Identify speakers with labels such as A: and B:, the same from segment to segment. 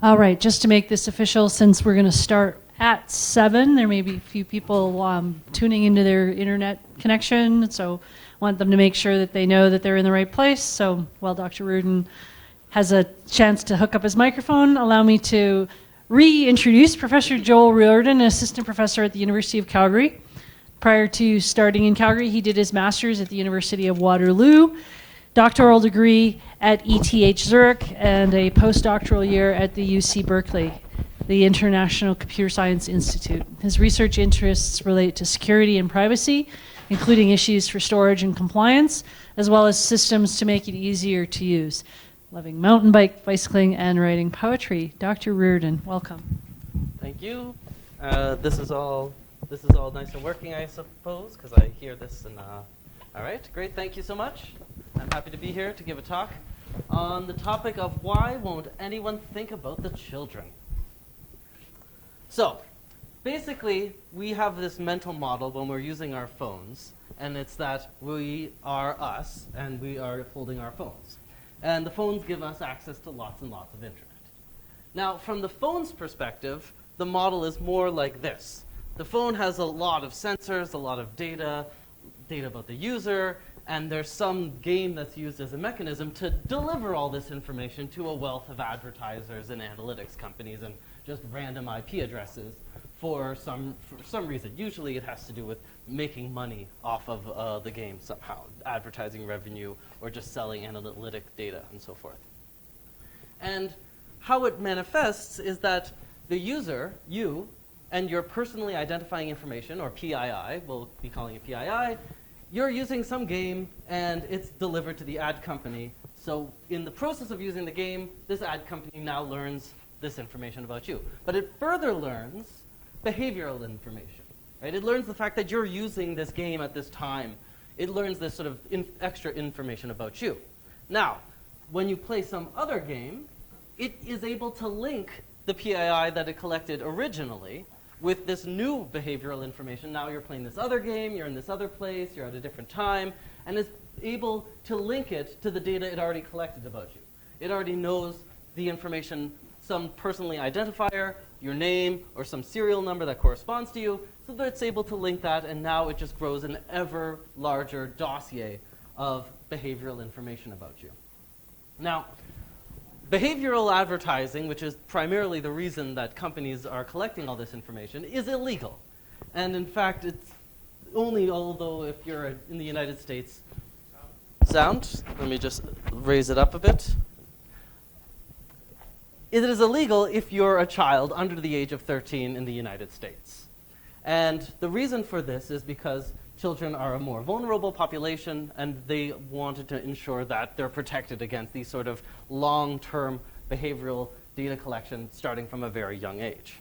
A: All right, just to make this official, since we're going to start at 7, there may be a few people tuning into their internet connection, so I want them to make sure that they know that they're in the right place. So while Dr. Reardon has a chance to hook up his microphone, allow me to reintroduce Professor Joel Reardon, an assistant professor at the University of Calgary. Prior to starting in Calgary, he did his master's at the University of Waterloo, doctoral degree at ETH Zurich, and a postdoctoral year at the UC Berkeley, the International Computer Science Institute. His research interests relate to security and privacy, including issues for storage and compliance, as well as systems to make it easier to use. Loving mountain bicycling, and writing poetry. Dr. Reardon, welcome.
B: Thank you. This is all nice and working, I suppose, because I hear this. And all right, great. Thank you so much. I'm happy to be here to give a talk on the topic of why won't anyone think about the children. So, basically, we have this mental model when we're using our phones, and it's that we are us, and we are holding our phones. And the phones give us access to lots and lots of internet. Now, from the phone's perspective, the model is more like this. The phone has a lot of sensors, a lot of data about the user, and there's some game that's used as a mechanism to deliver all this information to a wealth of advertisers and analytics companies and just random IP addresses for some reason. Usually it has to do with making money off of the game somehow, advertising revenue, or just selling analytic data and so forth. And how it manifests is that the user, you, and your personally identifying information, or PII, we'll be calling it PII, you're using some game and it's delivered to the ad company. So in the process of using the game, this ad company now learns this information about you. But it further learns behavioral information, right? It learns the fact that you're using this game at this time. It learns this sort of extra information about you. Now, when you play some other game, it is able to link the PII that it collected originally with this new behavioral information. Now you're playing this other game, you're in this other place, you're at a different time, and it's able to link it to the data it already collected about you. It already knows the information, some personally identifier, your name, or some serial number that corresponds to you, so that it's able to link that, and now it just grows an ever larger dossier of behavioral information about you. Now, behavioral advertising, which is primarily the reason that companies are collecting all this information, is illegal. And in fact, it's only, although if you're in the United States, sound, let me just raise it up a bit. It is illegal if you're a child under the age of 13 in the United States. And the reason for this is because children are a more vulnerable population, and they wanted to ensure that they're protected against these sort of long-term behavioral data collection starting from a very young age.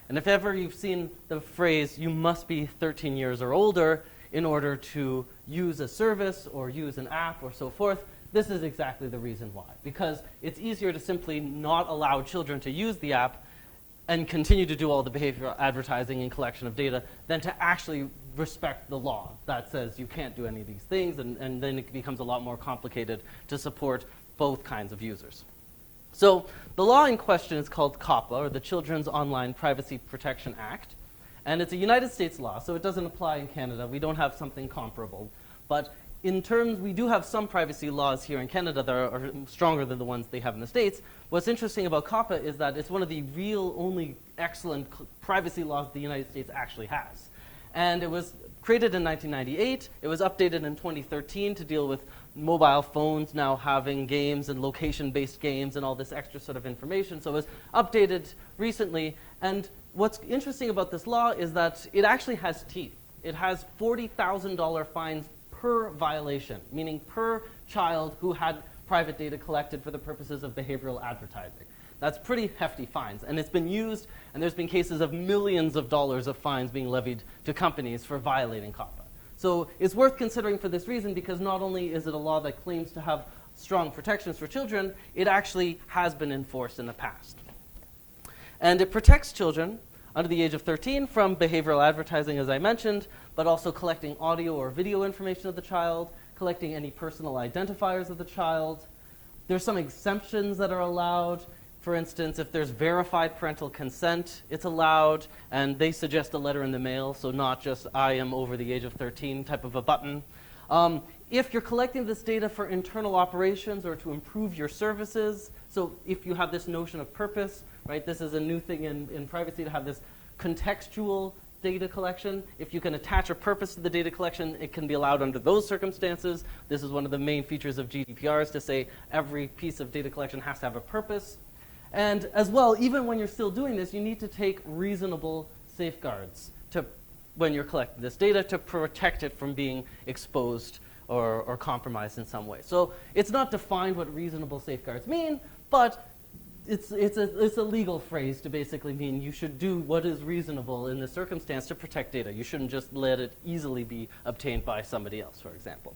B: And if ever you've seen the phrase, you must be 13 years or older in order to use a service or use an app or so forth, this is exactly the reason why. Because it's easier to simply not allow children to use the app and continue to do all the behavioral advertising and collection of data than to actually respect the law that says you can't do any of these things, and then it becomes a lot more complicated to support both kinds of users. So the law in question is called COPPA, or the Children's Online Privacy Protection Act, and it's a United States law, so it doesn't apply in Canada. We don't have something comparable. But in terms, we do have some privacy laws here in Canada that are stronger than the ones they have in the States. What's interesting about COPPA is that it's one of the real only excellent privacy laws the United States actually has. And it was created in 1998. It was updated in 2013 to deal with mobile phones now having games and location-based games and all this extra sort of information. So it was updated recently. And what's interesting about this law is that it actually has teeth. It has $40,000 fines per violation, meaning per child who had private data collected for the purposes of behavioral advertising. That's pretty hefty fines, and it's been used, and there's been cases of millions of dollars of fines being levied to companies for violating COPPA. So it's worth considering for this reason, because not only is it a law that claims to have strong protections for children, it actually has been enforced in the past. And it protects children under the age of 13 from behavioral advertising, as I mentioned, but also collecting audio or video information of the child, collecting any personal identifiers of the child. There's some exemptions that are allowed. For instance, if there's verified parental consent, it's allowed, and they suggest a letter in the mail, so not just I am over the age of 13 type of a button. If you're collecting this data for internal operations or to improve your services, so if you have this notion of purpose, right, this is a new thing in privacy to have this contextual data collection. If you can attach a purpose to the data collection, it can be allowed under those circumstances. This is one of the main features of GDPR, is to say every piece of data collection has to have a purpose. And as well, even when you're still doing this, you need to take reasonable safeguards when you're collecting this data to protect it from being exposed or compromised in some way. So it's not defined what reasonable safeguards mean, but it's a legal phrase to basically mean you should do what is reasonable in this circumstance to protect data. You shouldn't just let it easily be obtained by somebody else, for example.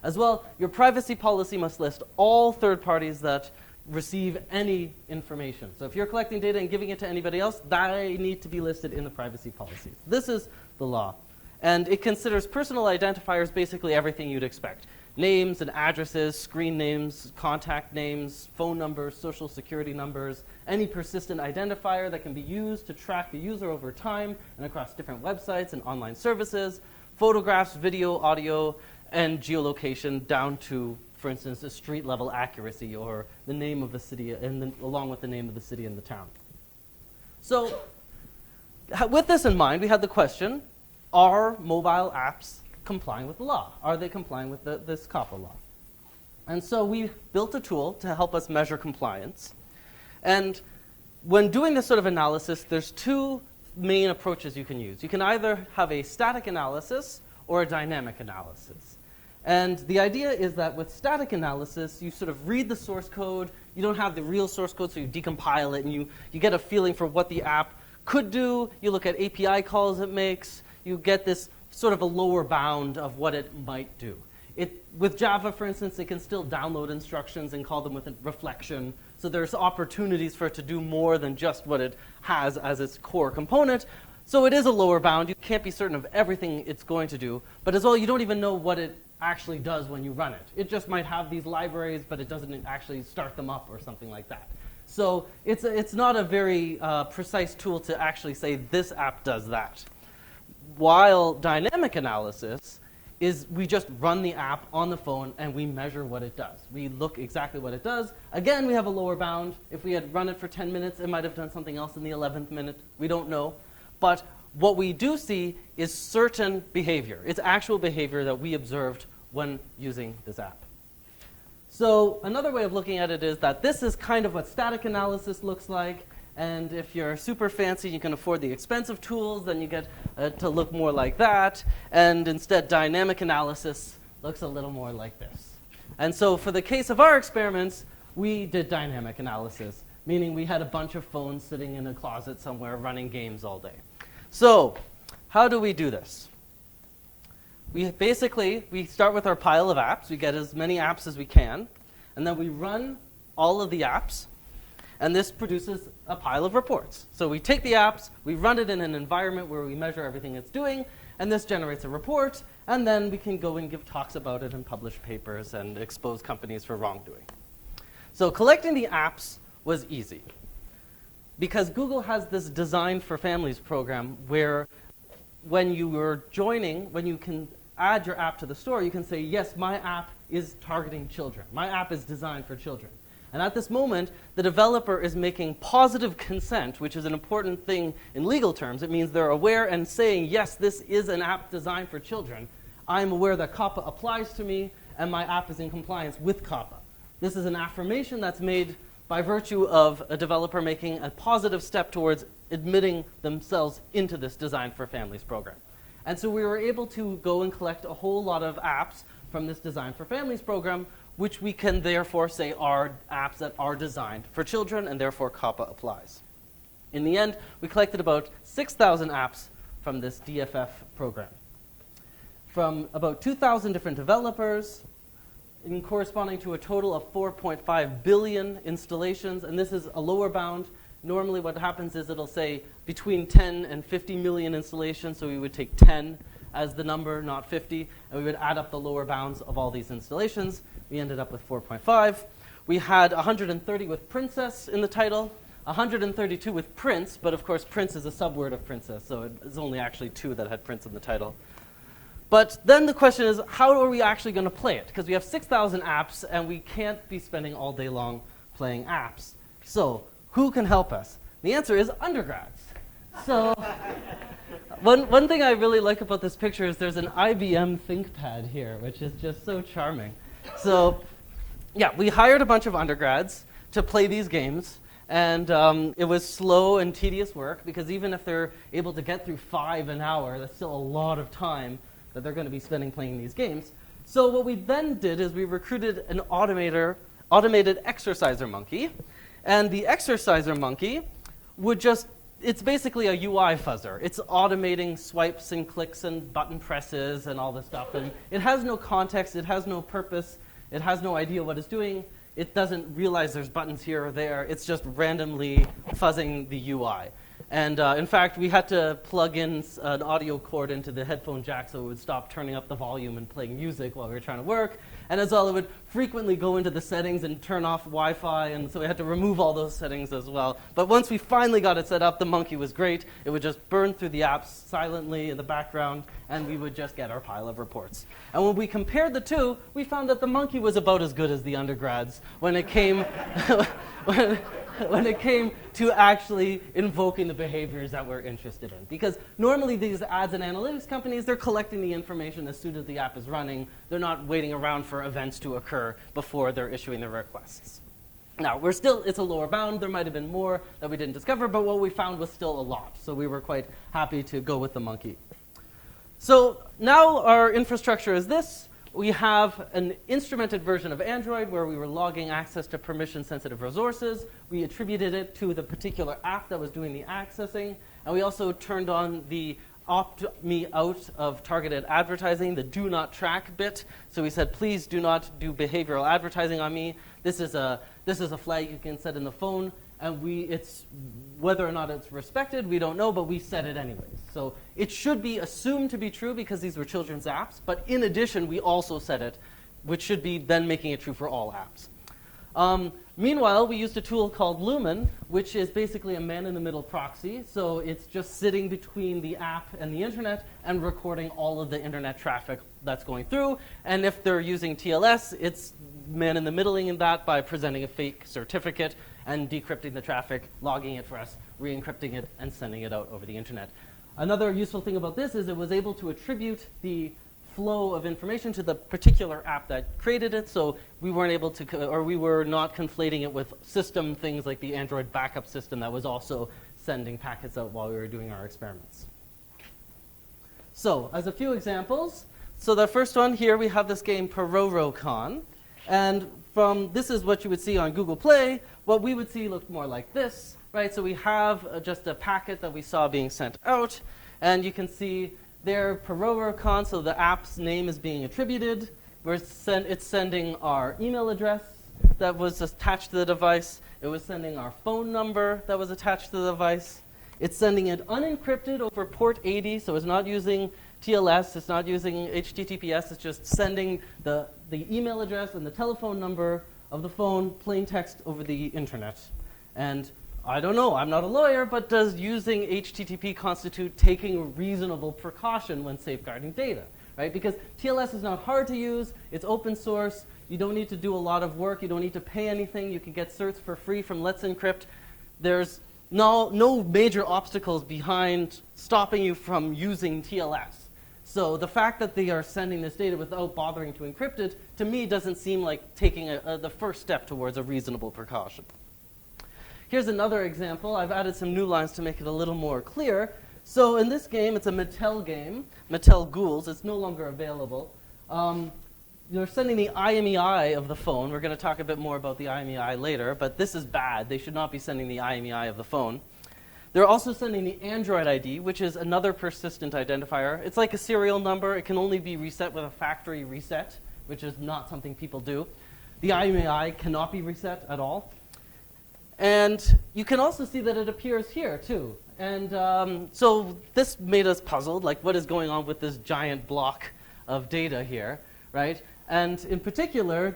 B: As well, your privacy policy must list all third parties that receive any information. So if you're collecting data and giving it to anybody else, they need to be listed in the privacy policy. This is the law. And it considers personal identifiers basically everything you'd expect. Names and addresses, screen names, contact names, phone numbers, social security numbers, any persistent identifier that can be used to track the user over time and across different websites and online services, photographs, video, audio, and geolocation down to, for instance, a street level accuracy or the name of the city and along with the name of the city and the town. So with this in mind, we had the question, are mobile apps complying with the law? Are they complying with this COPPA law? And so we built a tool to help us measure compliance. And when doing this sort of analysis, there's two main approaches you can use. You can either have a static analysis or a dynamic analysis. And the idea is that with static analysis, you sort of read the source code. You don't have the real source code, so you decompile it, and you get a feeling for what the app could do. You look at API calls it makes. You get this sort of a lower bound of what it might do. With Java, for instance, it can still download instructions and call them with a reflection. So there's opportunities for it to do more than just what it has as its core component. So it is a lower bound. You can't be certain of everything it's going to do. But as well, you don't even know what it actually does when you run it. It just might have these libraries, but it doesn't actually start them up or something like that. So it's not a very precise tool to actually say this app does that. While dynamic analysis is we just run the app on the phone and we measure what it does. We look exactly what it does. Again, we have a lower bound. If we had run it for 10 minutes, it might have done something else in the 11th minute. We don't know. But what we do see is certain behavior. It's actual behavior that we observed when using this app. So another way of looking at it is that this is kind of what static analysis looks like. And if you're super fancy, you can afford the expensive tools, then you get to look more like that. And instead, dynamic analysis looks a little more like this. And so for the case of our experiments, we did dynamic analysis, meaning we had a bunch of phones sitting in a closet somewhere running games all day. So how do we do this? We start with our pile of apps. We get as many apps as we can. And then we run all of the apps. And this produces a pile of reports. So we take the apps, we run it in an environment where we measure everything it's doing, and this generates a report, and then we can go and give talks about it and publish papers and expose companies for wrongdoing. So collecting the apps was easy, because Google has this Design for Families program where when you can add your app to the store, you can say, yes, my app is targeting children. My app is designed for children. And at this moment, the developer is making positive consent, which is an important thing in legal terms. It means they're aware and saying, yes, this is an app designed for children. I'm aware that COPPA applies to me, and my app is in compliance with COPPA. This is an affirmation that's made by virtue of a developer making a positive step towards admitting themselves into this Design for Families program. And so we were able to go and collect a whole lot of apps from this Design for Families program, which we can therefore say are apps that are designed for children, and therefore COPPA applies. In the end, we collected about 6,000 apps from this DFF program, from about 2,000 different developers, corresponding to a total of 4.5 billion installations, and this is a lower bound. Normally what happens is it'll say between 10 and 50 million installations, so we would take 10 as the number, not 50, and we would add up the lower bounds of all these installations. We ended up with 4.5. we had 130 with princess in the title, 132 with prince, but of course prince is a subword of princess, so it's only actually 2 that had prince in the title. But then the question is, how are we actually going to play it? Because we have 6,000 apps, and we can't be spending all day long playing apps. So who can help us? The answer is undergrads. So one thing I really like about this picture is there's an IBM ThinkPad here, which is just so charming. So yeah, we hired a bunch of undergrads to play these games. And it was slow and tedious work, because even if they're able to get through 5 an hour, that's still a lot of time that they're going to be spending playing these games. So what we then did is we recruited an automated exerciser monkey. And the exerciser monkey would just, it's basically a UI fuzzer. It's automating swipes and clicks and button presses and all this stuff. And it has no context, it has no purpose, it has no idea what it's doing. It doesn't realize there's buttons here or there. It's just randomly fuzzing the UI. And in fact, we had to plug in an audio cord into the headphone jack so it would stop turning up the volume and playing music while we were trying to work. And as well, it would frequently go into the settings and turn off Wi-Fi, and so we had to remove all those settings as well. But once we finally got it set up, the monkey was great. It would just burn through the apps silently in the background, and we would just get our pile of reports. And when we compared the two, we found that the monkey was about as good as the undergrads when it came when it came to actually invoking the behaviors that we're interested in. Because normally these ads and analytics companies, they're collecting the information as soon as the app is running. They're not waiting around for events to occur before they're issuing their requests. Now, it's a lower bound. There might have been more that we didn't discover, but what we found was still a lot. So we were quite happy to go with the monkey. So now our infrastructure is this. We have an instrumented version of Android where we were logging access to permission-sensitive resources. We attributed it to the particular app that was doing the accessing. And we also turned on the opt me out of targeted advertising, the do not track bit. So we said, please do not do behavioral advertising on me. This is a flag you can set in the phone. And it's whether or not it's respected, we don't know, but we set it anyways. So it should be assumed to be true because these were children's apps. But in addition, we also set it, which should be then making it true for all apps. Meanwhile, we used a tool called Lumen, which is basically a man-in-the-middle proxy. So it's just sitting between the app and the internet and recording all of the internet traffic that's going through. And if they're using TLS, it's man-in-the-middling in that by presenting a fake certificate and decrypting the traffic, logging it for us, re-encrypting it, and sending it out over the internet. Another useful thing about this is it was able to attribute the flow of information to the particular app that created it, so we weren't able to, or we were not conflating it with system things like the Android backup system that was also sending packets out while we were doing our experiments. So, as a few examples, so the first one here, we have this game PororoCon, and this is what you would see on Google Play. What we would see looked more like this, right? So we have just a packet that we saw being sent out, and you can see there PororoCon, so the app's name is being attributed. It's sending our email address that was attached to the device. It was sending our phone number that was attached to the device. It's sending it unencrypted over port 80, so it's not using TLS, it's not using HTTPS, it's just sending the email address and the telephone number of the phone, plain text over the internet. And I don't know, I'm not a lawyer, but does using HTTP constitute taking reasonable precaution when safeguarding data, right? Because TLS is not hard to use, it's open source, you don't need to do a lot of work, you don't need to pay anything, you can get certs for free from Let's Encrypt. There's no major obstacles behind stopping you from using TLS. So the fact that they are sending this data without bothering to encrypt it, to me, doesn't seem like taking the first step towards a reasonable precaution. Here's another example. I've added some new lines to make it a little more clear. So in this game, it's a Mattel game, Mattel Ghouls. It's no longer available. They're sending the IMEI of the phone. We're going to talk a bit more about the IMEI later, but this is bad. They should not be sending the IMEI of the phone. They're also sending the Android ID, which is another persistent identifier. It's like a serial number. It can only be reset with a factory reset, which is not something people do. The IMEI cannot be reset at all. And you can also see that it appears here, too. And so this made us puzzled, like what is going on with this giant block of data here, right? And in particular,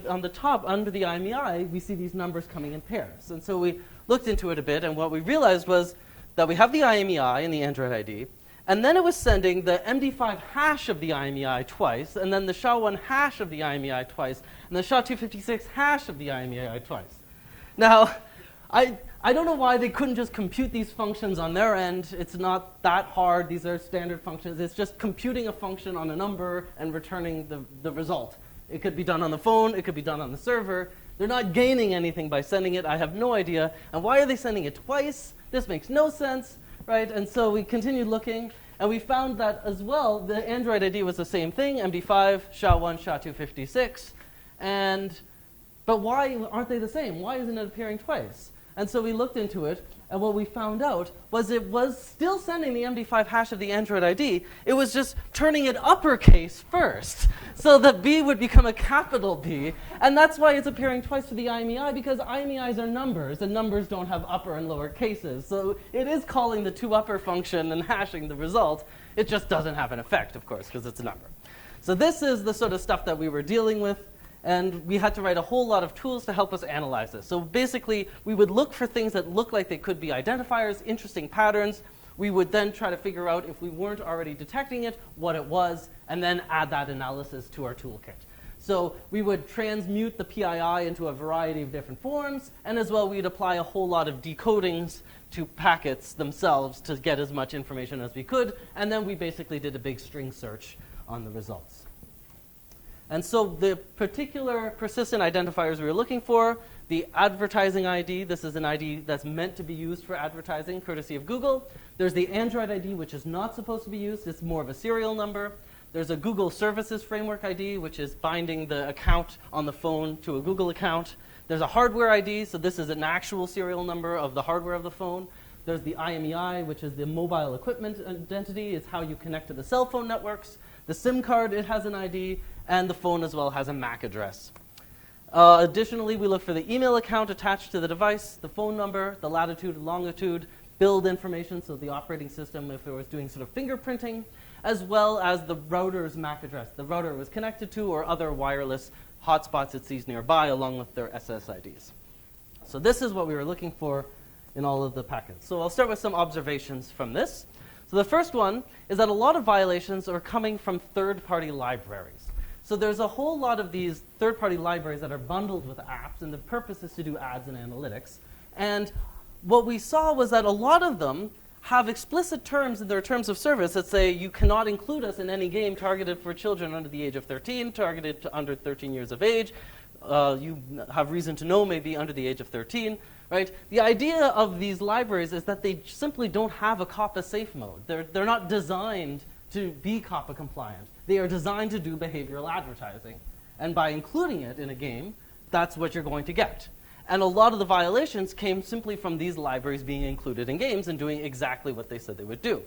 B: on the top, under the IMEI, we see these numbers coming in pairs. And so we looked into it a bit, and what we realized was that we have the IMEI and the Android ID, and then it was sending the MD5 hash of the IMEI twice, and then the SHA-1 hash of the IMEI twice, and the SHA-256 hash of the IMEI twice. Now, I don't know why they couldn't just compute these functions on their end. It's not that hard. These are standard functions. It's just computing a function on a number and returning the result. It could be done on the phone. It could be done on the server. They're not gaining anything by sending it. I have no idea. And why are they sending it twice? This makes no sense, right? And so we continued looking, and we found that as well, the Android ID was the same thing, MD5, SHA-1, SHA-256. But why aren't they the same? Why isn't it appearing twice? And so we looked into it, and what we found out was it was still sending the MD5 hash of the Android ID. It was just turning it uppercase first, so that B would become a capital B. And that's why it's appearing twice for the IMEI, because IMEIs are numbers, and numbers don't have upper and lower cases. So it is calling the toUpper function and hashing the result. It just doesn't have an effect, of course, because it's a number. So this is the sort of stuff that we were dealing with. And we had to write a whole lot of tools to help us analyze this. So basically, we would look for things that look like they could be identifiers, interesting patterns. We would then try to figure out, if we weren't already detecting it, what it was, and then add that analysis to our toolkit. So we would transmute the PII into a variety of different forms, and as well, we'd apply a whole lot of decodings to packets themselves to get as much information as we could, and then we basically did a big string search on the results. And so the particular persistent identifiers we were looking for, the advertising ID, this is an ID that's meant to be used for advertising, courtesy of Google. There's the Android ID, which is not supposed to be used. It's more of a serial number. There's a Google Services Framework ID, which is binding the account on the phone to a Google account. There's a hardware ID, so this is an actual serial number of the hardware of the phone. There's the IMEI, which is the mobile equipment identity. It's how you connect to the cell phone networks. The SIM card, it has an ID, and the phone as well has a MAC address. Additionally, we look for the email account attached to the device, the phone number, the latitude and longitude, build information, so the operating system if it was doing sort of fingerprinting, as well as the router's MAC address, the router it was connected to, or other wireless hotspots it sees nearby, along with their SSIDs. So this is what we were looking for in all of the packets. So I'll start with some observations from this. So the first one is that a lot of violations are coming from third-party libraries. So there's a whole lot of these third-party libraries that are bundled with apps, and the purpose is to do ads and analytics. And what we saw was that a lot of them have explicit terms in their terms of service that say you cannot include us in any game targeted for children under the age of 13, targeted to under 13 years of age. You have reason to know maybe under the age of 13. Right? The idea of these libraries is that they simply don't have a COPPA safe mode. They're not designed to be COPPA compliant. They are designed to do behavioral advertising. And by including it in a game, that's what you're going to get. And a lot of the violations came simply from these libraries being included in games and doing exactly what they said they would do.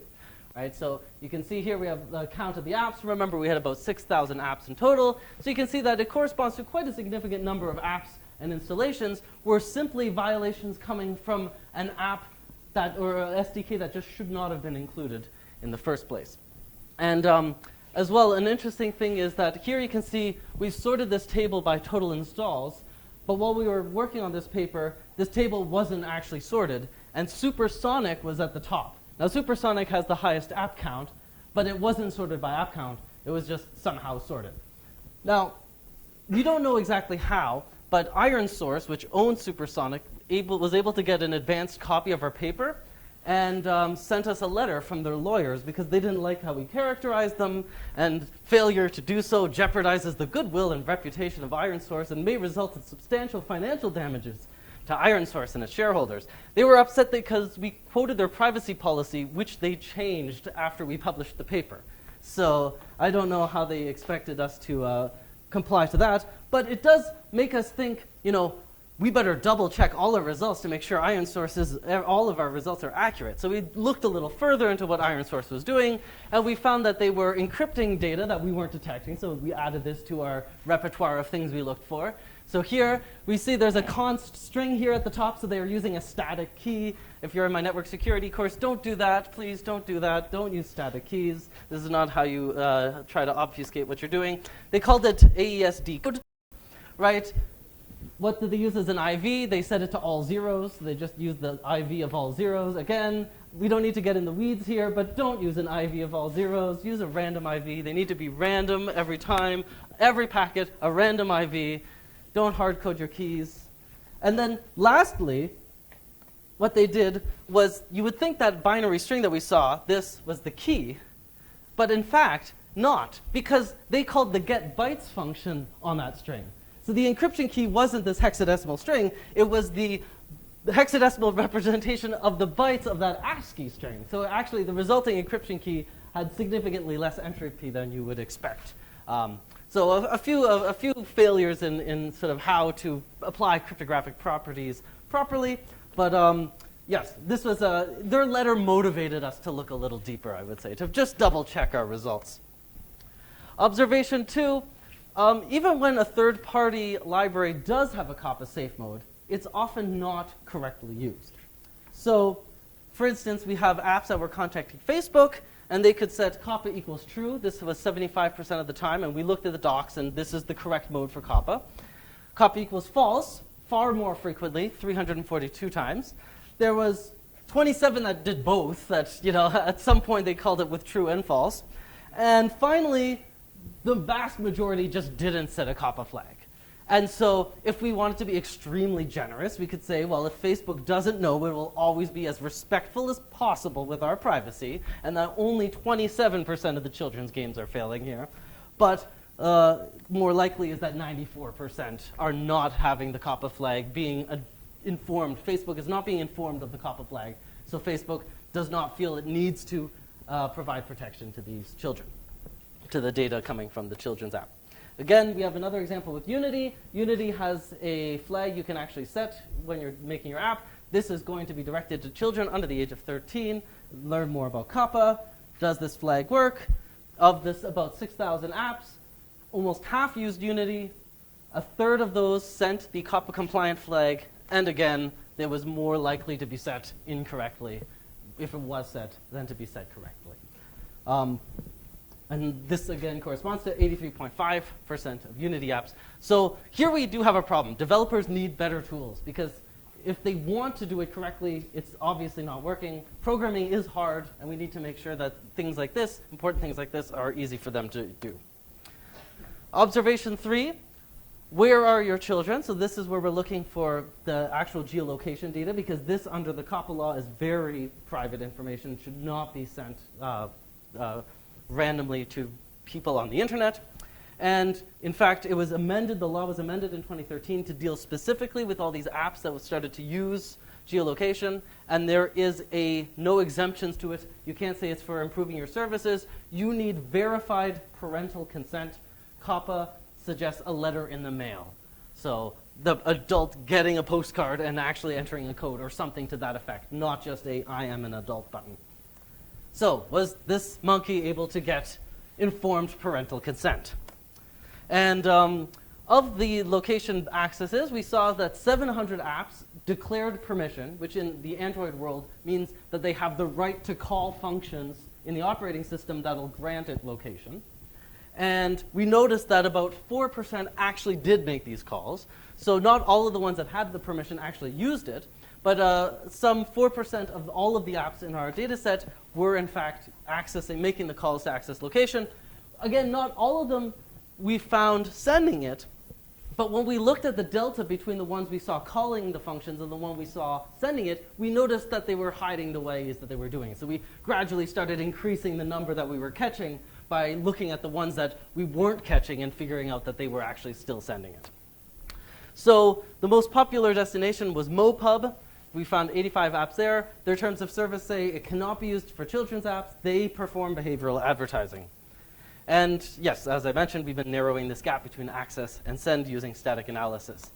B: Right? So you can see here we have the count of the apps. Remember, we had about 6,000 apps in total. So you can see that it corresponds to quite a significant number of apps and installations were simply violations coming from an app that, or an SDK that just should not have been included in the first place. And as well, an interesting thing is that here you can see we've sorted this table by total installs, but while we were working on this paper, this table wasn't actually sorted, and Supersonic was at the top. Now, Supersonic has the highest app count, but it wasn't sorted by app count. It was just somehow sorted. Now, we don't know exactly how, but IronSource, which owns Supersonic, was able to get an advanced copy of our paper and sent us a letter from their lawyers because they didn't like how we characterized them, and failure to do so jeopardizes the goodwill and reputation of IronSource and may result in substantial financial damages to IronSource and its shareholders. They were upset because we quoted their privacy policy, which they changed after we published the paper. So I don't know how they expected us to comply to that, but it does make us think, we better double check all our results to make sure all of our results are accurate. So we looked a little further into what IronSource was doing, and we found that they were encrypting data that we weren't detecting, so we added this to our repertoire of things we looked for. So here we see there's a const string here at the top, so they are using a static key. If you're in my network security course, don't do that. Please don't do that. Don't use static keys. This is not how you try to obfuscate what you're doing. They called it AES code, right? What did they use as an IV? They set it to all zeros. So they just use the IV of all zeros. Again, we don't need to get in the weeds here, but don't use an IV of all zeros. Use a random IV. They need to be random every time, every packet, a random IV. Don't hard code your keys. And then lastly, what they did was, you would think that binary string that we saw, this was the key, but in fact, not, because they called the getBytes function on that string. So the encryption key wasn't this hexadecimal string, it was the hexadecimal representation of the bytes of that ASCII string. So actually, the resulting encryption key had significantly less entropy than you would expect. So a few failures in sort of how to apply cryptographic properties properly. But yes, this was their letter motivated us to look a little deeper, I would say, to just double check our results. Observation 2, even when a third-party library does have a COPPA safe mode, it's often not correctly used. So for instance, we have apps that were contacting Facebook, and they could set COPPA equals true. This was 75% of the time, and we looked at the docs, and this is the correct mode for COPPA. COPPA equals false, far more frequently, 342 times. There was 27 that did both, that, you know, at some point they called it with true and false. And finally, the vast majority just didn't set a COPPA flag. And so if we wanted to be extremely generous, we could say, well, if Facebook doesn't know, it will always be as respectful as possible with our privacy, and that only 27% of the children's games are failing here. But more likely is that 94% are not having the COPPA flag being informed. Facebook is not being informed of the COPPA flag, so Facebook does not feel it needs to provide protection to these children, to the data coming from the children's app. Again, we have another example with Unity. Unity has a flag you can actually set when you're making your app. This is going to be directed to children under the age of 13. Learn more about COPPA. Does this flag work? Of this about 6,000 apps, almost half used Unity. A third of those sent the COPPA compliant flag. And again, it was more likely to be set incorrectly if it was set than to be set correctly. And this, again, corresponds to 83.5% of Unity apps. So here we do have a problem. Developers need better tools, because if they want to do it correctly, it's obviously not working. Programming is hard, and we need to make sure that things like this, important things like this, are easy for them to do. Observation 3, where are your children? So this is where we're looking for the actual geolocation data, because this, under the COPPA law, is very private information, should not be sent randomly to people on the internet. And in fact, it was amended, the law was amended in 2013 to deal specifically with all these apps that started to use geolocation, and there is no exemptions to it. You can't say it's for improving your services. You need verified parental consent. COPPA suggests a letter in the mail. So the adult getting a postcard and actually entering a code or something to that effect, not just a I am an adult button. So was this monkey able to get informed parental consent? And of the location accesses, we saw that 700 apps declared permission, which in the Android world means that they have the right to call functions in the operating system that'll grant it location. And we noticed that about 4% actually did make these calls. So not all of the ones that had the permission actually used it, but some 4% of all of the apps in our data set were in fact making the calls to access location. Again, not all of them we found sending it, but when we looked at the delta between the ones we saw calling the functions and the one we saw sending it, we noticed that they were hiding the ways that they were doing it. So we gradually started increasing the number that we were catching by looking at the ones that we weren't catching and figuring out that they were actually still sending it. So the most popular destination was MoPub. We found 85 apps there. Their terms of service say it cannot be used for children's apps. They perform behavioral advertising. And yes, as I mentioned, we've been narrowing this gap between access and send using static analysis.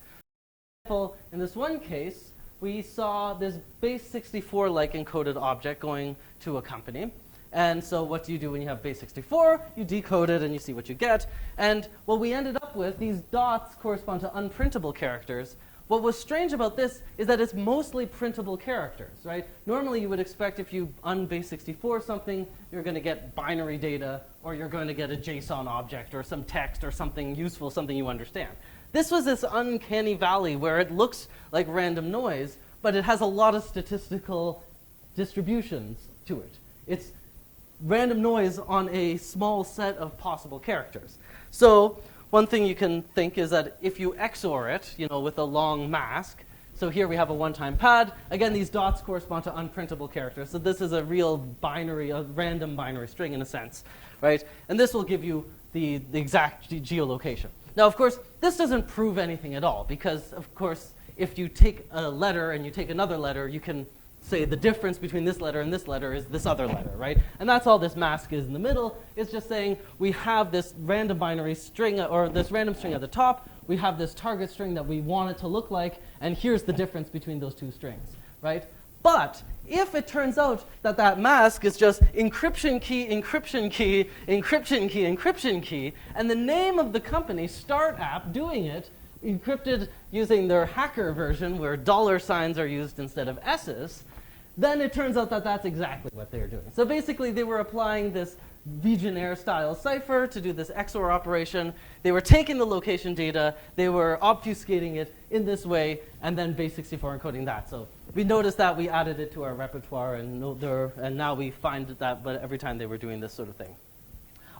B: In this one case, we saw this base 64-like encoded object going to a company. And so what do you do when you have base 64? You decode it and you see what you get. And what we ended up with, these dots correspond to unprintable characters. What was strange about this is that it's mostly printable characters, right? Normally you would expect if you unbase 64 something, you're going to get binary data, or you're going to get a JSON object, or some text, or something useful, something you understand. This was this uncanny valley where it looks like random noise, but it has a lot of statistical distributions to it. It's random noise on a small set of possible characters. So one thing you can think is that if you XOR it, with a long mask, so here we have a one-time pad. Again, these dots correspond to unprintable characters. So this is a real binary, a random binary string in a sense, right? And this will give you the exact geolocation. Now, of course, this doesn't prove anything at all because, of course, if you take a letter and you take another letter, you can say the difference between this letter and this letter is this other letter, right? And that's all this mask is in the middle. It's just saying we have this random binary string, or this random string at the top. We have this target string that we want it to look like, and here's the difference between those two strings, right? But if it turns out that that mask is just encryption key, encryption key, encryption key, encryption key, and the name of the company, Start App, doing it, encrypted using their hacker version where $signs are used instead of S's, then it turns out that that's exactly what they're doing. So basically they were applying this Legionnaire style cipher to do this XOR operation. They were taking the location data, they were obfuscating it in this way, and then base64 encoding that. So we noticed that, we added it to our repertoire, and now we find that but every time they were doing this sort of thing.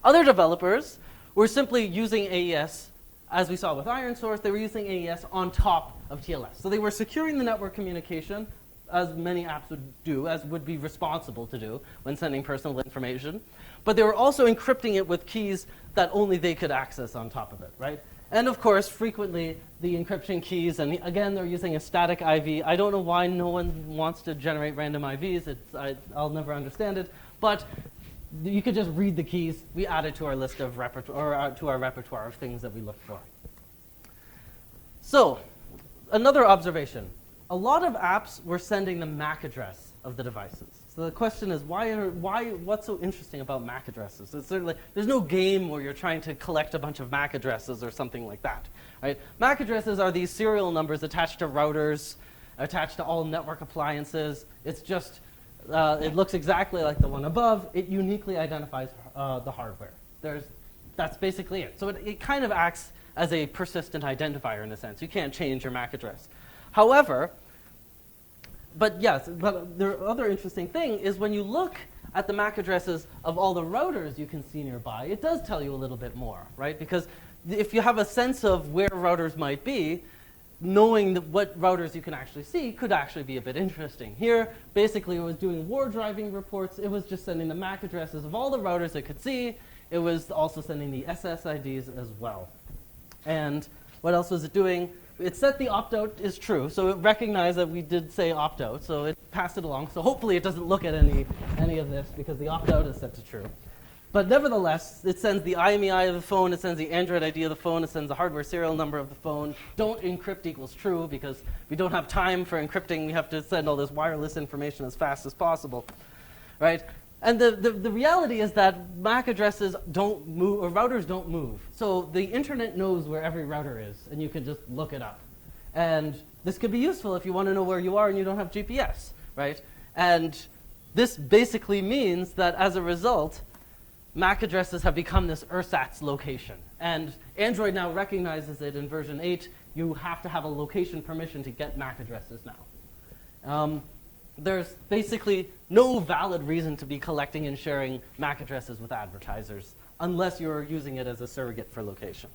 B: Other developers were simply using AES. As we saw with Iron Source, they were using AES on top of TLS. So they were securing the network communication, as many apps would do, as would be responsible to do when sending personal information. But they were also encrypting it with keys that only they could access on top of it, right? And of course, frequently, the encryption keys, and again, they're using a static IV. I don't know why no one wants to generate random IVs. I'll never understand it. But you could just read the keys. We add it to our list of to our repertoire of things that we look for. So, another observation. A lot of apps were sending the MAC address of the devices. So the question is, what's so interesting about MAC addresses? There's no game where you're trying to collect a bunch of MAC addresses or something like that, right? MAC addresses are these serial numbers attached to routers, attached to all network appliances. It's just it looks exactly like the one above. It uniquely identifies the hardware. That's basically it. So it kind of acts as a persistent identifier in a sense. You can't change your MAC address. However, but the other interesting thing is when you look at the MAC addresses of all the routers you can see nearby, it does tell you a little bit more, right? Because if you have a sense of where routers might be, knowing what routers you can actually see could actually be a bit interesting. Here, basically, it was doing war driving reports. It was just sending the MAC addresses of all the routers it could see. It was also sending the SSIDs as well. And what else was it doing? It set the opt-out is true, so it recognized that we did say opt-out, so it passed it along. So hopefully it doesn't look at any of this because the opt-out is set to true. But nevertheless, it sends the IMEI of the phone, it sends the Android ID of the phone, it sends the hardware serial number of the phone. Don't encrypt equals true because we don't have time for encrypting. We have to send all this wireless information as fast as possible, right? And the reality is that MAC addresses don't move, or routers don't move. So the internet knows where every router is, and you can just look it up. And this could be useful if you want to know where you are and you don't have GPS, right? And this basically means that as a result, MAC addresses have become this ersatz location. And Android now recognizes it in version 8. You have to have a location permission to get MAC addresses now. There's basically no valid reason to be collecting and sharing MAC addresses with advertisers unless you're using it as a surrogate for location.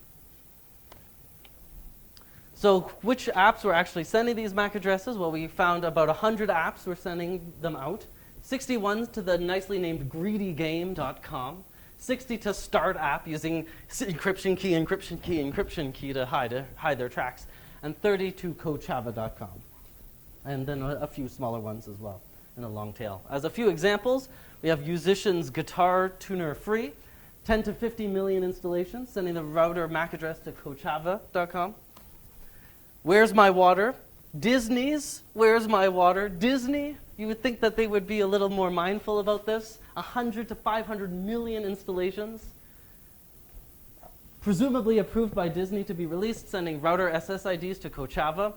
B: So which apps were actually sending these MAC addresses? Well, we found about 100 apps were sending them out. 61 to the nicely named greedygame.com. 60 to Start App using encryption key, encryption key, encryption key to hide their tracks. And 30 to coachava.com. And then a few smaller ones as well in a long tail. As a few examples, we have Musician's Guitar Tuner Free, 10 to 50 million installations, sending the router MAC address to coachava.com. Where's My Water? Disney's Where's My Water? Disney, you would think that they would be a little more mindful about this. 100 to 500 million installations. Presumably approved by Disney to be released, sending router SSIDs to COPPA.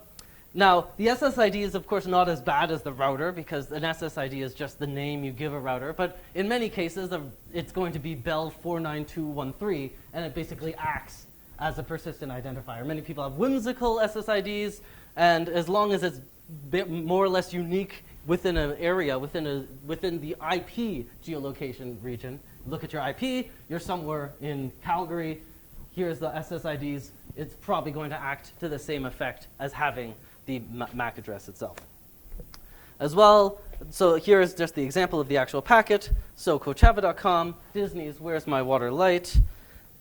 B: Now, the SSID is, of course, not as bad as the router, because an SSID is just the name you give a router. But in many cases, it's going to be Bell 49213, and it basically acts as a persistent identifier. Many people have whimsical SSIDs, and as long as it's more or less unique within an area, within the IP geolocation region, look at your IP, you're somewhere in Calgary, here's the SSIDs, it's probably going to act to the same effect as having the MAC address itself. As well, so here is just the example of the actual packet. So COPPA.com, Disney's Where's My Water Light,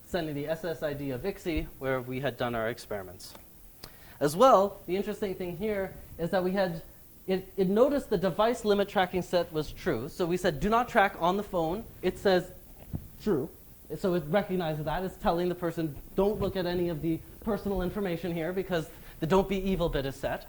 B: sending the SSID of ICSI, where we had done our experiments. As well, the interesting thing here is that we had, it noticed the device limit tracking set was true. So we said, do not track on the phone. It says true. So it recognizes that. It's telling the person, don't look at any of the personal information here, because the don't be evil bit is set.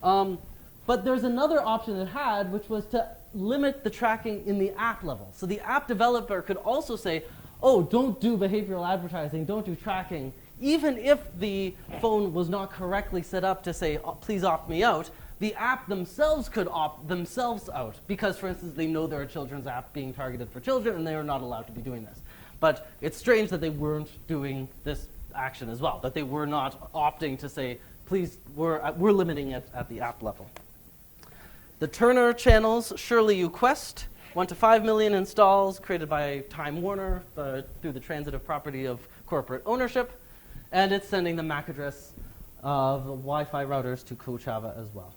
B: But there's another option it had, which was to limit the tracking in the app level. So the app developer could also say, oh, don't do behavioral advertising, don't do tracking. Even if the phone was not correctly set up to say, oh, please opt me out, the app themselves could opt themselves out. Because, for instance, they know they're a children's app being targeted for children, and they are not allowed to be doing this. But it's strange that they weren't doing this action as well, that they were not opting to say, please, we're limiting it at the app level. The Turner channels, Surely You Quest, 1 to 5 million installs created by Time Warner through the transitive property of corporate ownership. And it's sending the MAC address of Wi-Fi routers to COPPA as well.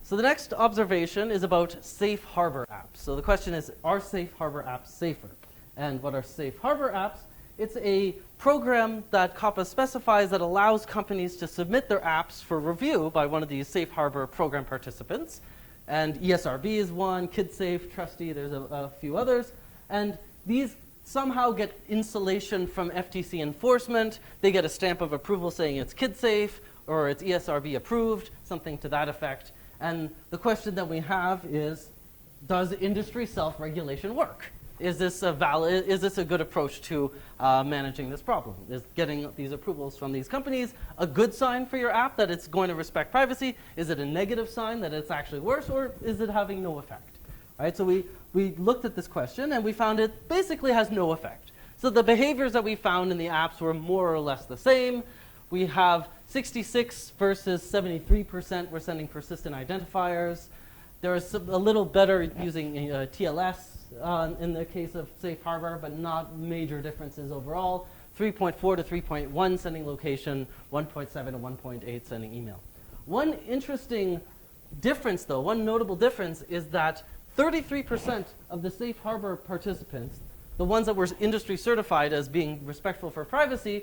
B: So the next observation is about safe harbor apps. So the question is, are safe harbor apps safer? And what are safe harbor apps? It's a program that COPPA specifies that allows companies to submit their apps for review by one of these safe harbor program participants. And ESRB is one, KidSafe, Trusty, there's a few others. And these somehow get insulation from FTC enforcement. They get a stamp of approval saying it's KidSafe or it's ESRB approved, something to that effect. And the question that we have is, does industry self-regulation work? Is this a good approach to managing this problem? Is getting these approvals from these companies a good sign for your app that it's going to respect privacy? Is it a negative sign that it's actually worse, or is it having no effect? Right? So we looked at this question, and we found it basically has no effect. So the behaviors that we found in the apps were more or less the same. We have 66 versus 73% were sending persistent identifiers. There is a little better using TLS in the case of Safe Harbor, but not major differences overall. 3.4 to 3.1 sending location, 1.7 to 1.8 sending email. One interesting difference, though, one notable difference is that 33% of the Safe Harbor participants, the ones that were industry certified as being respectful for privacy,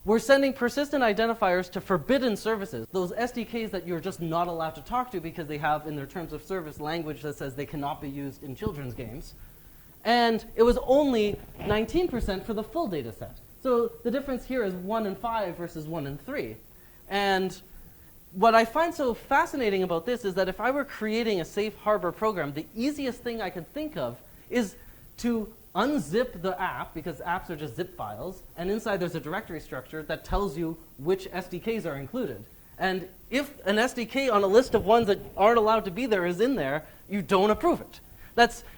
B: were sending persistent identifiers to forbidden services, those SDKs that you're just not allowed to talk to because they have in their terms of service language that says they cannot be used in children's games. And it was only 19% for the full data set. So the difference here is 1 in 5 versus 1 in 3. And what I find so fascinating about this is that if I were creating a safe harbor program, the easiest thing I could think of is to unzip the app, because apps are just zip files, and inside there's a directory structure that tells you which SDKs are included. And if an SDK on a list of ones that aren't allowed to be there is in there, you don't approve it.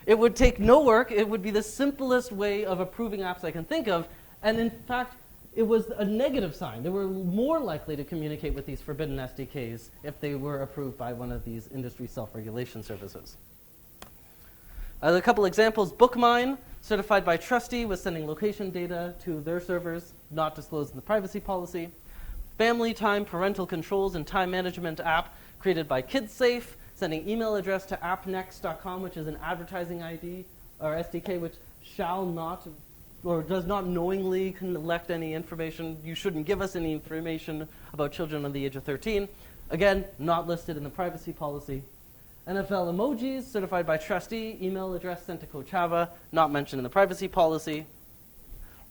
B: It would take no work. It would be the simplest way of approving apps I can think of. And in fact, it was a negative sign. They were more likely to communicate with these forbidden SDKs if they were approved by one of these industry self-regulation services. A couple examples. Bookmine, certified by Trusty, was sending location data to their servers, not disclosed in the privacy policy. Family Time Parental Controls and Time Management app created by KidSafe, sending email address to appnext.com, which is an advertising ID or SDK which shall not or does not knowingly collect any information. You shouldn't give us any information about children under the age of 13. Again, not listed in the privacy policy. NFL Emojis, certified by Trustee, email address sent to COPPA, not mentioned in the privacy policy.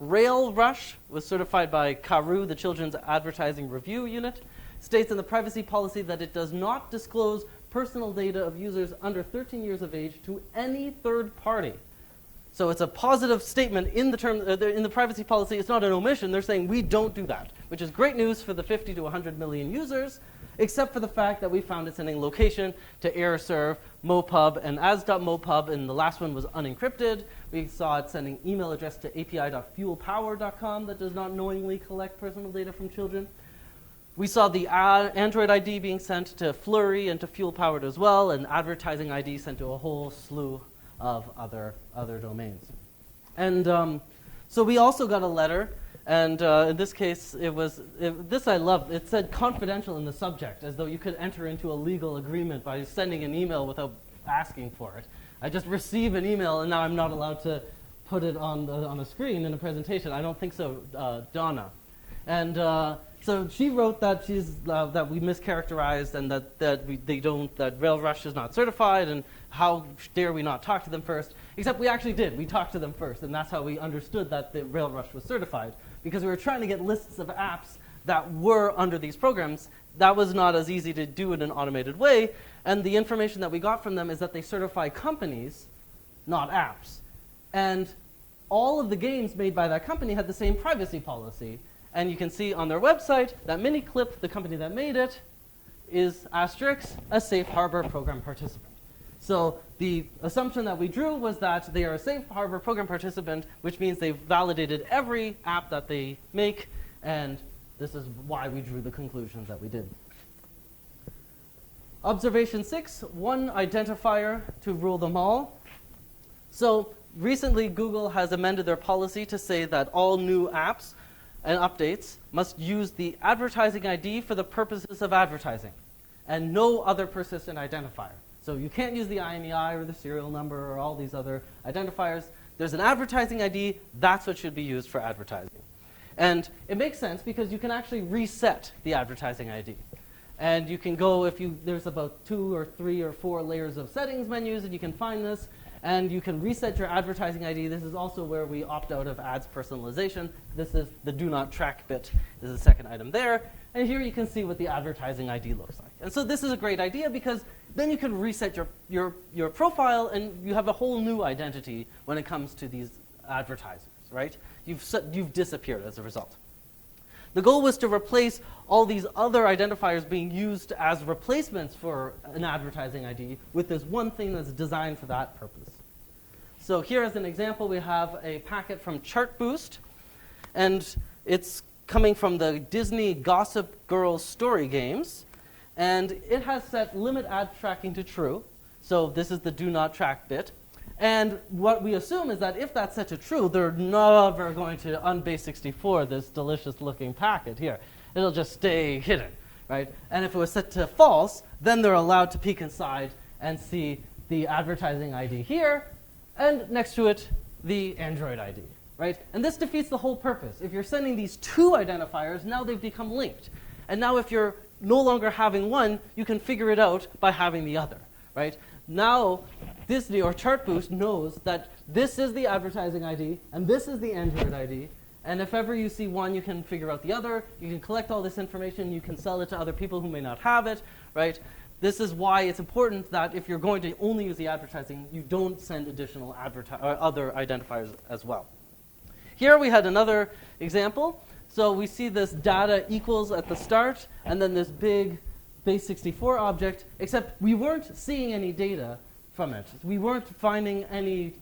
B: RailRush was certified by CARU, the Children's Advertising Review Unit, states in the privacy policy that it does not disclose personal data of users under 13 years of age to any third party. So it's a positive statement in the privacy policy. It's not an omission. They're saying we don't do that, which is great news for the 50 to 100 million users, except for the fact that we found it sending location to AirServe, Mopub, and as.mopub, and the last one was unencrypted. We saw it sending email address to api.fuelpower.com that does not knowingly collect personal data from children. We saw the Android ID being sent to Flurry and to FuelPowered as well, and advertising ID sent to a whole slew of other domains. And so we also got a letter, and in this case, this I loved. It said confidential in the subject, as though you could enter into a legal agreement by sending an email without asking for it. I just receive an email, and now I'm not allowed to put it on the screen in a presentation. I don't think so, Donna. And so she wrote that that we mischaracterized and that RailRush is not certified, and how dare we not talk to them first? Except we actually did. We talked to them first, and that's how we understood that the RailRush was certified, because we were trying to get lists of apps that were under these programs. That was not as easy to do in an automated way, and the information that we got from them is that they certify companies, not apps. And all of the games made by that company had the same privacy policy. And you can see on their website that Miniclip, the company that made it, is asterisk, a safe harbor program participant. So the assumption that we drew was that they are a safe harbor program participant, which means they've validated every app that they make, and this is why we drew the conclusions that we did. Observation 6, one identifier to rule them all. So recently, Google has amended their policy to say that all new apps and updates must use the advertising ID for the purposes of advertising, and no other persistent identifier. So you can't use the IMEI or the serial number or all these other identifiers. There's an advertising ID. That's what should be used for advertising. And it makes sense because you can actually reset the advertising ID. And you can go, there's about 2 or 3 or 4 layers of settings menus, and you can find this. And you can reset your advertising ID. This is also where we opt out of ads personalization. This is the do not track bit. This is the second item there. And here you can see what the advertising ID looks like. And so this is a great idea because then you can reset your profile, and you have a whole new identity when it comes to these advertisers, right? You've disappeared as a result. The goal was to replace all these other identifiers being used as replacements for an advertising ID with this one thing that's designed for that purpose. So here as an example, we have a packet from Chartboost, and it's coming from the Disney Gossip Girl story games, and it has set limit ad tracking to true. So this is the do not track bit. And what we assume is that if that's set to true, they're never going to unbase64 this delicious-looking packet here. It'll just stay hidden, right? And if it was set to false, then they're allowed to peek inside and see the advertising ID here, and next to it, the Android ID, right? And this defeats the whole purpose. If you're sending these 2 identifiers, now they've become linked. And now if you're no longer having one, you can figure it out by having the other, right? Now, Disney or Chartboost knows that this is the advertising ID and this is the Android ID. And if ever you see one, you can figure out the other. You can collect all this information. You can sell it to other people who may not have it, right? This is why it's important that if you're going to only use the advertising, you don't send additional other identifiers as well. Here we had another example. So we see this data equals at the start, and then this big base64 object, except we weren't seeing any data from it. We weren't finding any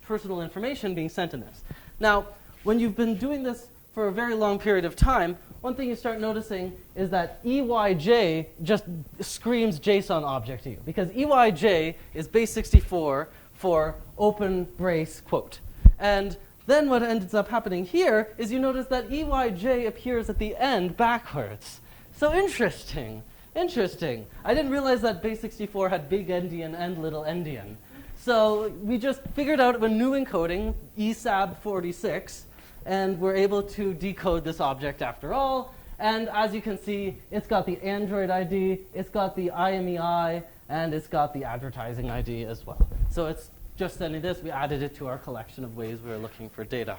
B: personal information being sent in this. Now, when you've been doing this for a very long period of time, one thing you start noticing is that EYJ just screams JSON object to you, because EYJ is base64 for open brace quote. And then what ends up happening here is you notice that EYJ appears at the end backwards. So interesting, interesting. I didn't realize that base64 had big endian and little endian. So we just figured out a new encoding, ESAB46, and we're able to decode this object after all. And as you can see, it's got the Android ID, it's got the IMEI, and it's got the advertising ID as well. So it's just sending this. We added it to our collection of ways we were looking for data.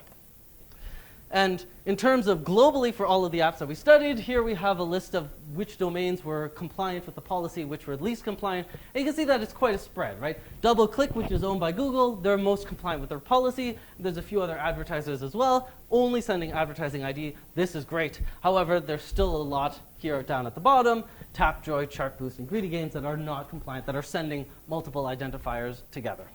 B: And in terms of globally for all of the apps that we studied, here we have a list of which domains were compliant with the policy, which were least compliant. And you can see that it's quite a spread, right? DoubleClick, which is owned by Google, they're most compliant with their policy. There's a few other advertisers as well, only sending advertising ID. This is great. However, there's still a lot here down at the bottom, Tapjoy, Chartboost, and Greedy Games that are not compliant, that are sending multiple identifiers together.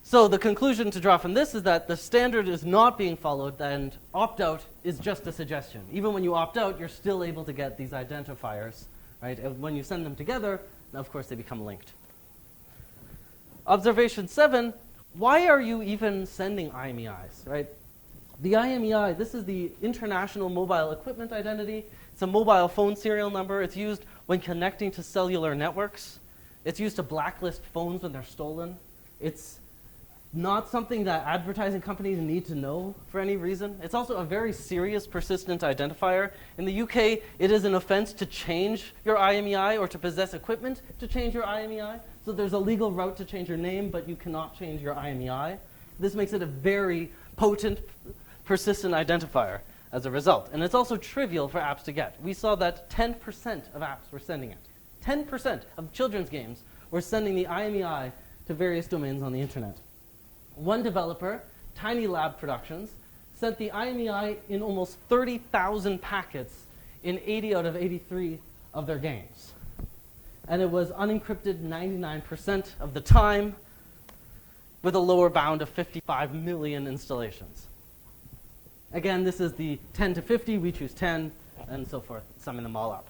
B: So the conclusion to draw from this is that the standard is not being followed, and opt-out is just a suggestion. Even when you opt out, you're still able to get these identifiers, right? And when you send them together, of course, they become linked. Observation 7, why are you even sending IMEIs, right? The IMEI, this is the International Mobile Equipment Identity. It's a mobile phone serial number. It's used when connecting to cellular networks. It's used to blacklist phones when they're stolen. It's not something that advertising companies need to know for any reason. It's also a very serious persistent identifier. In the UK, it is an offense to change your IMEI or to possess equipment to change your IMEI. So there's a legal route to change your name, but you cannot change your IMEI. This makes it a very potent persistent identifier as a result. And it's also trivial for apps to get. We saw that 10% of apps were sending it. 10% of children's games were sending the IMEI to various domains on the internet. One developer, Tiny Lab Productions, sent the IMEI in almost 30,000 packets in 80 out of 83 of their games. And it was unencrypted 99% of the time with a lower bound of 55 million installations. Again, this is the 10 to 50, we choose 10, and so forth, summing them all up.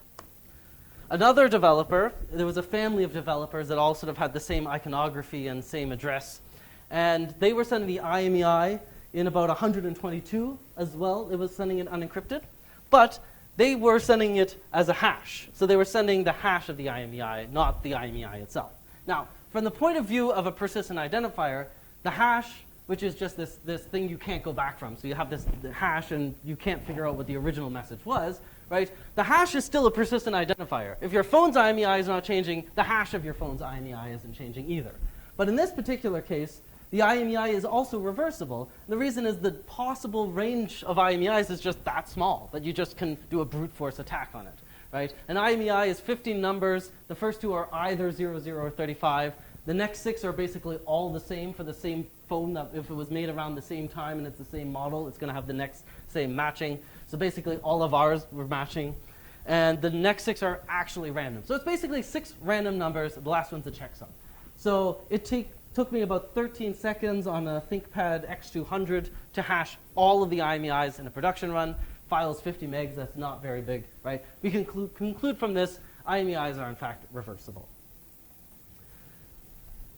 B: Another developer, there was a family of developers that all sort of had the same iconography and same address. And they were sending the IMEI in about 122 as well. It was sending it unencrypted. But they were sending it as a hash. So they were sending the hash of the IMEI, not the IMEI itself. Now, from the point of view of a persistent identifier, the hash, which is just this thing you can't go back from. So you have this hash and you can't figure out what the original message was, right? The hash is still a persistent identifier. If your phone's IMEI is not changing, the hash of your phone's IMEI isn't changing either. But in this particular case, the IMEI is also reversible. The reason is the possible range of IMEIs is just that small, that you just can do a brute force attack on it, right? An IMEI is 15 numbers. The first two are either 00 or 35. The next 6 are basically all the same for the same phone. That if it was made around the same time and it's the same model, it's going to have the next same matching. So basically all of ours were matching. And the next 6 are actually random. So it's basically 6 random numbers. The last one's a checksum. So it took me about 13 seconds on a ThinkPad X200 to hash all of the IMEIs in a production run. File's 50 megs, that's not very big, right? We can conclude from this, IMEIs are in fact reversible.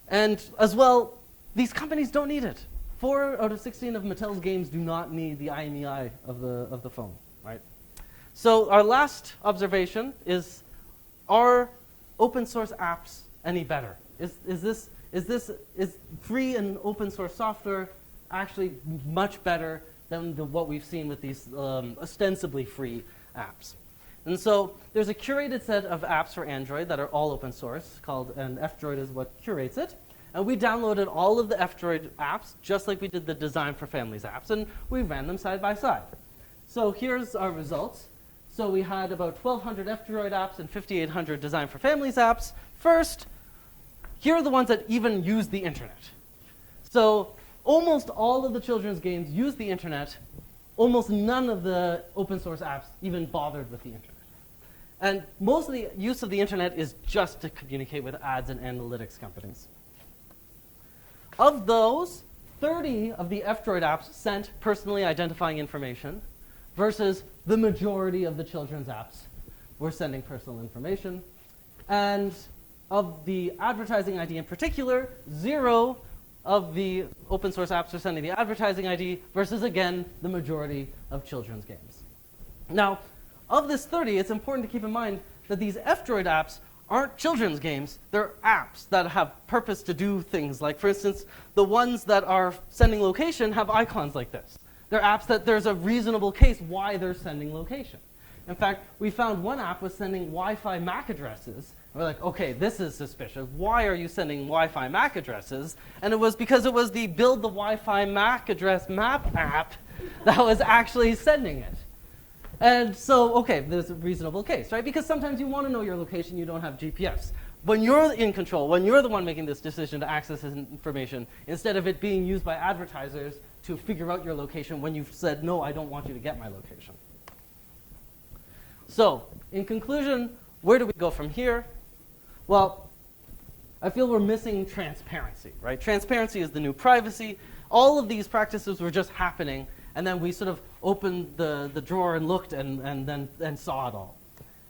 B: And as well, these companies don't need it. 4 out of 16 of Mattel's games do not need the IMEI of the phone, right? So our last observation is, are open source apps any better? Is free and open source software actually much better than what we've seen with these ostensibly free apps? And so there's a curated set of apps for Android that are all open source, and F-Droid is what curates it. And we downloaded all of the F-Droid apps, just like we did the Design for Families apps, and we ran them side by side. So here's our results. So we had about 1,200 F-Droid apps and 5,800 Design for Families apps. First, here are the ones that even use the internet. So almost all of the children's games use the internet. Almost none of the open source apps even bothered with the internet. And most of the use of the internet is just to communicate with ads and analytics companies. Of those, 30 of the F-Droid apps sent personally identifying information versus the majority of the children's apps were sending personal information. And of the advertising ID in particular, 0 of the open source apps are sending the advertising ID versus, again, the majority of children's games. Now, of this 30, it's important to keep in mind that these F-Droid apps aren't children's games. They're apps that have purpose to do things. Like, for instance, the ones that are sending location have icons like this. They're apps that there's a reasonable case why they're sending location. In fact, we found one app was sending Wi-Fi MAC addresses. We're like, okay, this is suspicious. Why are you sending Wi-Fi MAC addresses? And it was because it was the Build the Wi-Fi MAC Address Map app that was actually sending it. And so, okay, there's a reasonable case, right? Because sometimes you want to know your location, you don't have GPS. When you're in control, when you're the one making this decision to access this information, instead of it being used by advertisers to figure out your location when you've said, no, I don't want you to get my location. So, in conclusion, where do we go from here? Well, I feel we're missing transparency, right? Transparency is the new privacy. All of these practices were just happening, and then we sort of opened the drawer and looked and saw it all.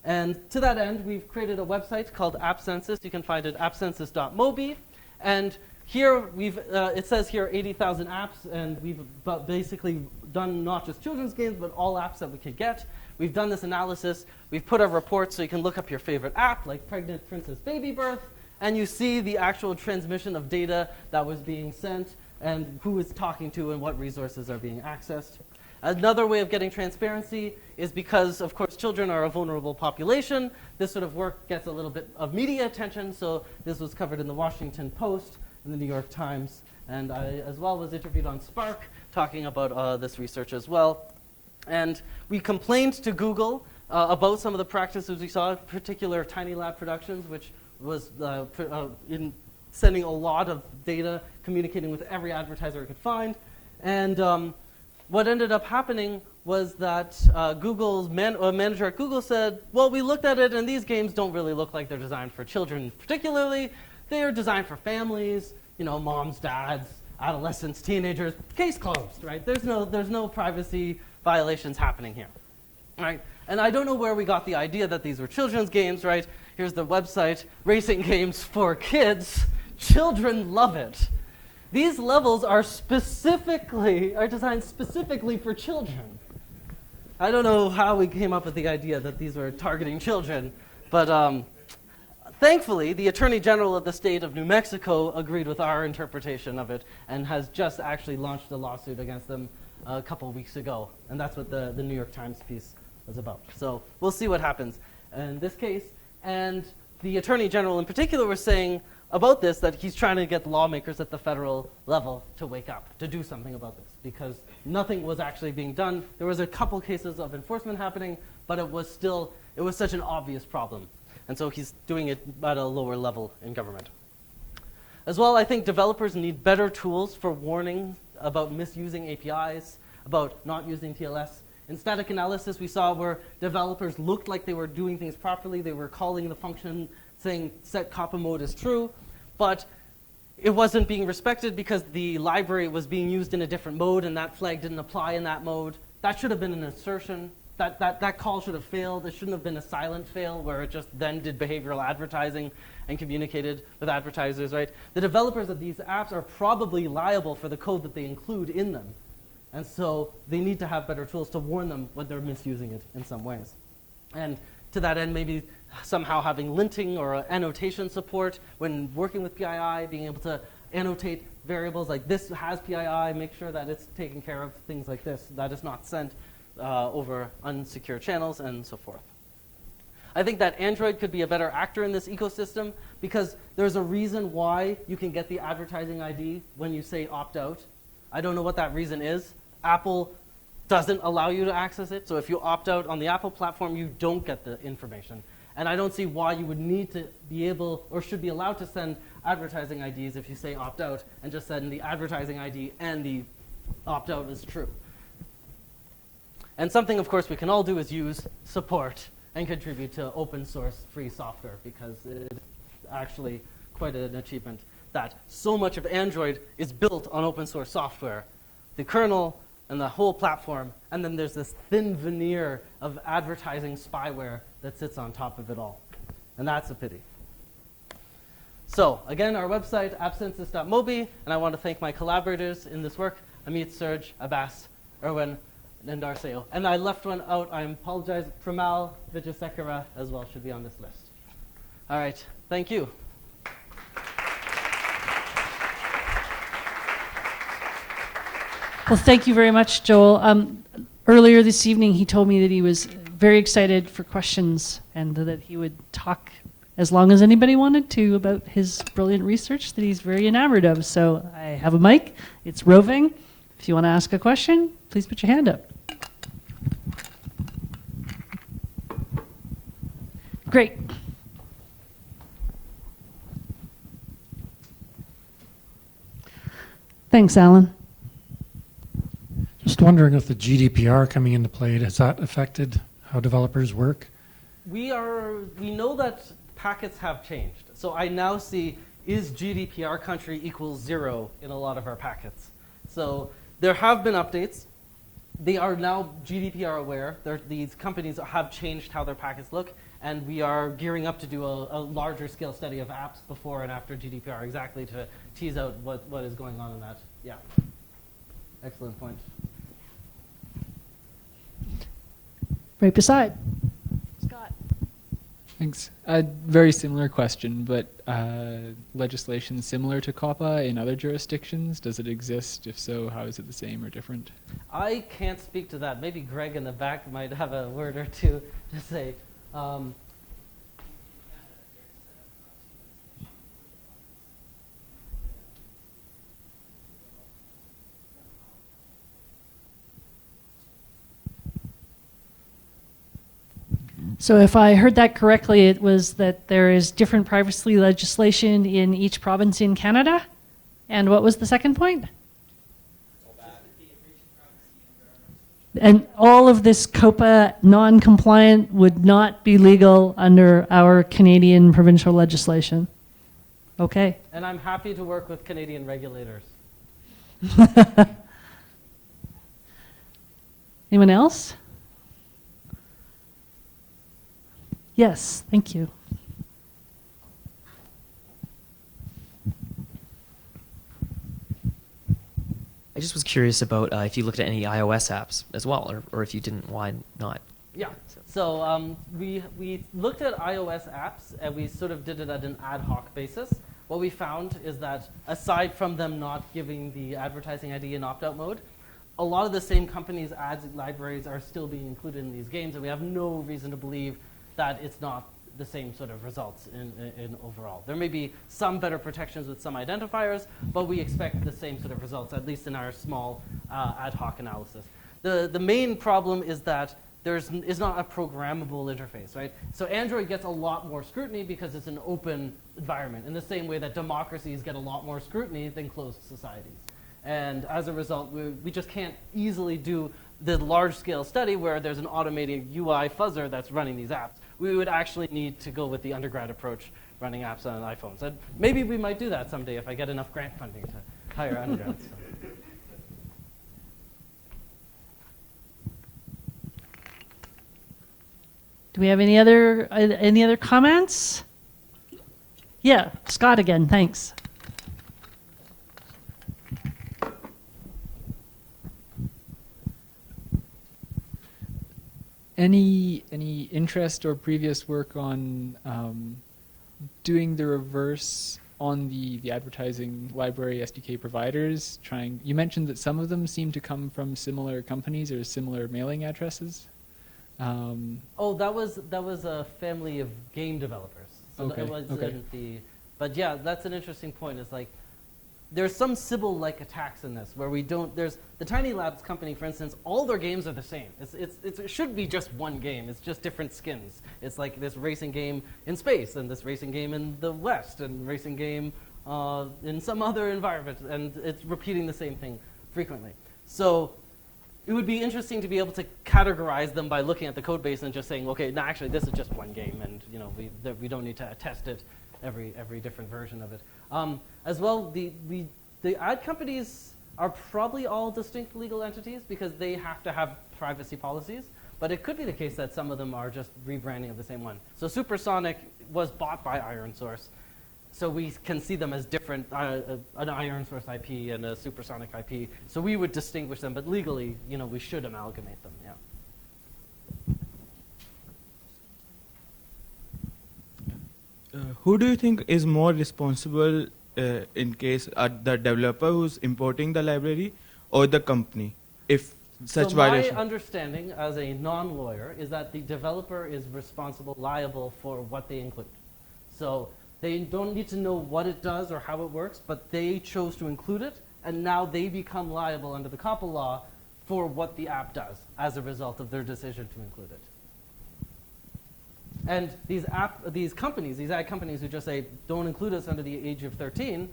B: And to that end, we've created a website called AppCensus. You can find it at appcensus.mobi. And here, it says here 80,000 apps, and we've basically done not just children's games, but all apps that we could get. We've done this analysis. We've put our reports so you can look up your favorite app, like Pregnant Princess Baby Birth, and you see the actual transmission of data that was being sent and who is talking to and what resources are being accessed. Another way of getting transparency is because, of course, children are a vulnerable population. This sort of work gets a little bit of media attention, so this was covered in the Washington Post and the New York Times, and I, as well, was interviewed on Spark talking about this research as well. And we complained to Google about some of the practices we saw, in particular Tiny Lab Productions, which was in sending a lot of data, communicating with every advertiser it could find. And what ended up happening was that Google's manager at Google said, well, we looked at it, and these games don't really look like they're designed for children particularly. They are designed for families, you know, moms, dads, adolescents, teenagers. Case closed, right? There's no privacy violations happening here, right? And I don't know where we got the idea that these were children's games, right? Here's the website, Racing Games for Kids. Children love it. These levels are designed specifically for children. I don't know how we came up with the idea that these were targeting children, but thankfully, the Attorney General of the state of New Mexico agreed with our interpretation of it and has just actually launched a lawsuit against them a couple of weeks ago. And that's what the New York Times piece was about. So we'll see what happens in this case. And the Attorney General in particular was saying about this that he's trying to get lawmakers at the federal level to wake up, to do something about this, because nothing was actually being done. There was a couple cases of enforcement happening, but it was such an obvious problem. And so he's doing it at a lower level in government. As well, I think developers need better tools for warning about misusing APIs, about not using TLS. In static analysis, we saw where developers looked like they were doing things properly. They were calling the function saying set COPPA mode is true, but it wasn't being respected because the library was being used in a different mode and that flag didn't apply in that mode. That should have been an assertion. That call should have failed. It shouldn't have been a silent fail where it just then did behavioral advertising and communicated with advertisers, right? The developers of these apps are probably liable for the code that they include in them. And so they need to have better tools to warn them when they're misusing it in some ways. And to that end, maybe somehow having linting or annotation support when working with PII, being able to annotate variables like this has PII, make sure that it's taking care of things like this, that it's not sent over unsecure channels and so forth. I think that Android could be a better actor in this ecosystem because there's a reason why you can get the advertising ID when you say opt out. I don't know what that reason is. Apple doesn't allow you to access it, so if you opt out on the Apple platform, you don't get the information. And I don't see why you would need to be able or should be allowed to send advertising IDs if you say opt out and just send the advertising ID and the opt out is true. And something, of course, we can all do is use, support, and contribute to open source free software because it's actually quite an achievement that so much of Android is built on open source software. The kernel and the whole platform, and then there's this thin veneer of advertising spyware that sits on top of it all. And that's a pity. So, again, our website, appcensus.mobi, and I want to thank my collaborators in this work, Amit, Serge, Abbas, Erwin, and Darceo. And I left one out. I apologize. Pramal Vijayasekara as well should be on this list. All right. Thank you.
A: Well, thank you very much, Joel. Earlier this evening, he told me that he was very excited for questions and that he would talk as long as anybody wanted to about his brilliant research that he's very enamored of. So I have a mic. It's roving. If you want to ask a question, please put your hand up. Great. Thanks, Alan.
C: Just wondering if the GDPR coming into play, has that affected how developers work?
B: We know that packets have changed. So I now see, is GDPR country equals 0 in a lot of our packets. So there have been updates. They are now GDPR aware. These companies have changed how their packets look, and we are gearing up to do a larger scale study of apps before and after GDPR, exactly to tease out what is going on in that. Yeah. Excellent point.
A: Right beside. Scott.
D: Thanks. A very similar question, but legislation similar to COPPA in other jurisdictions, does it exist? If so, how is it the same or different?
B: I can't speak to that. Maybe Greg in the back might have a word or two to say.
A: So if I heard that correctly, it was that there is different privacy legislation in each province in Canada. And what was the second point? And all of this COPPA non-compliant would not be legal under our Canadian provincial legislation. Okay.
B: And I'm happy to work with Canadian regulators.
A: Anyone else? Yes, thank you.
E: I just was curious about if you looked at any iOS apps as well, or if you didn't, why not?
B: Yeah. So we looked at iOS apps, and we sort of did it at an ad hoc basis. What we found is that aside from them not giving the advertising ID in opt-out mode, a lot of the same companies' ads libraries are still being included in these games, and we have no reason to believe that it's not the same sort of results in overall. There may be some better protections with some identifiers, but we expect the same sort of results, at least in our small ad hoc analysis. The main problem is that is not a programmable interface, right? So Android gets a lot more scrutiny because it's an open environment, in the same way that democracies get a lot more scrutiny than closed societies. And as a result, we just can't easily do the large-scale study where there's an automated UI fuzzer that's running these apps. We would actually need to go with the undergrad approach, running apps on iPhones. And maybe we might do that someday if I get enough grant funding to hire undergrads. So.
A: Do we have any other comments? Yeah, Scott again, thanks.
D: Any interest or previous work on doing the reverse on the advertising library SDK providers? You mentioned that some of them seem to come from similar companies or similar mailing addresses.
B: Oh, that was a family of game developers. So
D: okay.
B: It wasn't
D: Okay.
B: but yeah, that's an interesting point. It's like there's some Sybil-like attacks in this where there's the Tiny Labs company, for instance, all their games are the same. It should be just one game. It's just different skins. It's like this racing game in space and this racing game in the West and racing game in some other environment, and it's repeating the same thing frequently. So it would be interesting to be able to categorize them by looking at the code base and just saying, okay, no, actually this is just one game, and we don't need to test it every different version of it. As well, the ad companies are probably all distinct legal entities because they have to have privacy policies, but it could be the case that some of them are just rebranding of the same one. So Supersonic was bought by ironSource, so we can see them as different, an ironSource IP and a Supersonic IP. So we would distinguish them, but legally, we should amalgamate them, yeah.
F: Who do you think is more responsible in case the developer who's importing the library or the company if such
B: so
F: violation?
B: my understanding as a non-lawyer is that the developer is responsible, liable for what they include. So they don't need to know what it does or how it works, but they chose to include it, and now they become liable under the COPPA law for what the app does as a result of their decision to include it. And these ad companies who just say, don't include us under the age of 13,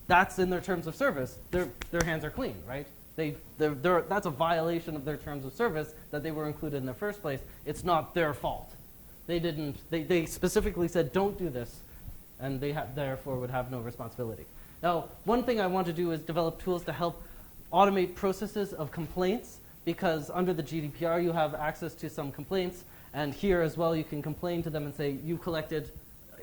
B: that's in their terms of service. Their hands are clean, right? That's a violation of their terms of service that they were included in the first place. It's not their fault. They specifically said, don't do this, and they therefore would have no responsibility. Now, one thing I want to do is develop tools to help automate processes of complaints, because under the GDPR, you have access to some complaints. And here as well, you can complain to them and say, you collected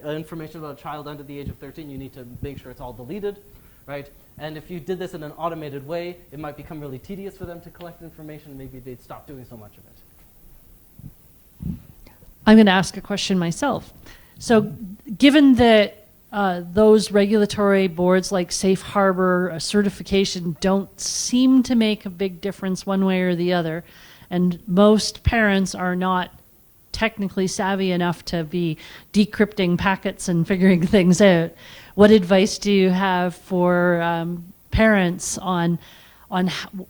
B: information about a child under the age of 13. You need to make sure it's all deleted, right? And if you did this in an automated way, it might become really tedious for them to collect information. Maybe they'd stop doing so much of it.
A: I'm going to ask a question myself. So given that those regulatory boards like Safe Harbor certification don't seem to make a big difference one way or the other, and most parents are not technically savvy enough to be decrypting packets and figuring things out, what advice do you have for parents on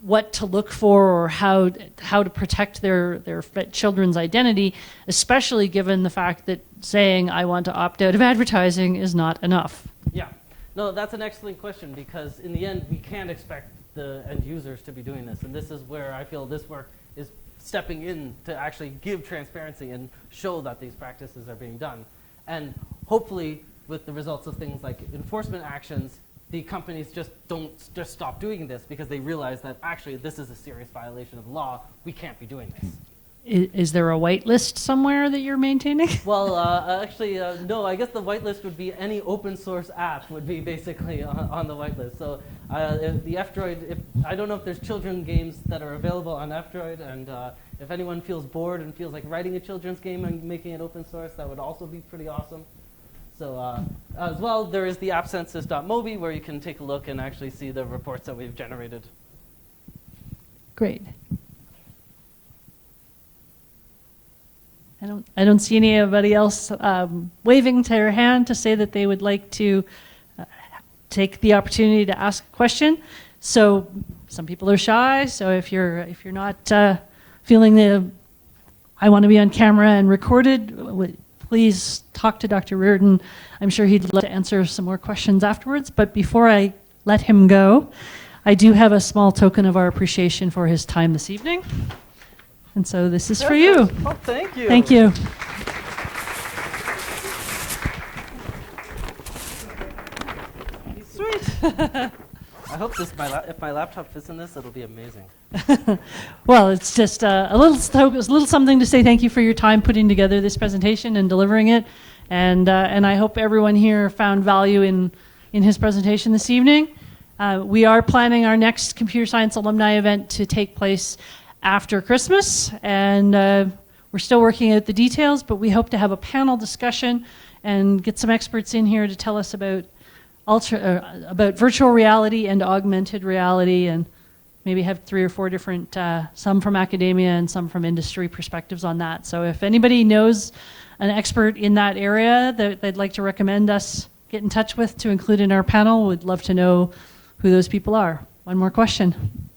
A: what to look for or how to protect their children's identity, especially given the fact that saying I want to opt out of advertising is not enough?
B: Yeah, no, that's an excellent question, because in the end, we can't expect the end users to be doing this. And this is where I feel this work is stepping in to actually give transparency and show that these practices are being done. And hopefully, with the results of things like enforcement actions, the companies just stop doing this because they realize that actually this is a serious violation of law. We can't be doing this.
A: Is there a whitelist somewhere that you're maintaining?
B: Well, actually, no. I guess the whitelist would be any open source app would be basically on the whitelist. So if the F-Droid, I don't know if there's children games that are available on F-Droid, and if anyone feels bored and feels like writing a children's game and making it open source, that would also be pretty awesome. So as well, there is the appcensus.mobi where you can take a look and actually see the reports that we've generated.
A: Great. I don't see anybody else waving their hand to say that they would like to take the opportunity to ask a question. So some people are shy. So if you're not feeling the I want to be on camera and recorded, please talk to Dr. Reardon. I'm sure he'd love to answer some more questions afterwards. But before I let him go, I do have a small token of our appreciation for his time this evening. And so this is for you.
B: Oh, thank you.
A: Thank you.
B: Sweet. I hope if my laptop fits in this, it'll be amazing.
A: Well, it's just a little something to say thank you for your time putting together this presentation and delivering it. And I hope everyone here found value in his presentation this evening. We are planning our next computer science alumni event to take place after Christmas, and we're still working out the details, but we hope to have a panel discussion and get some experts in here to tell us about virtual reality and augmented reality, and maybe have 3 or 4 different, some from academia and some from industry perspectives on that. So if anybody knows an expert in that area that they'd like to recommend us get in touch with to include in our panel, we'd love to know who those people are. One more question.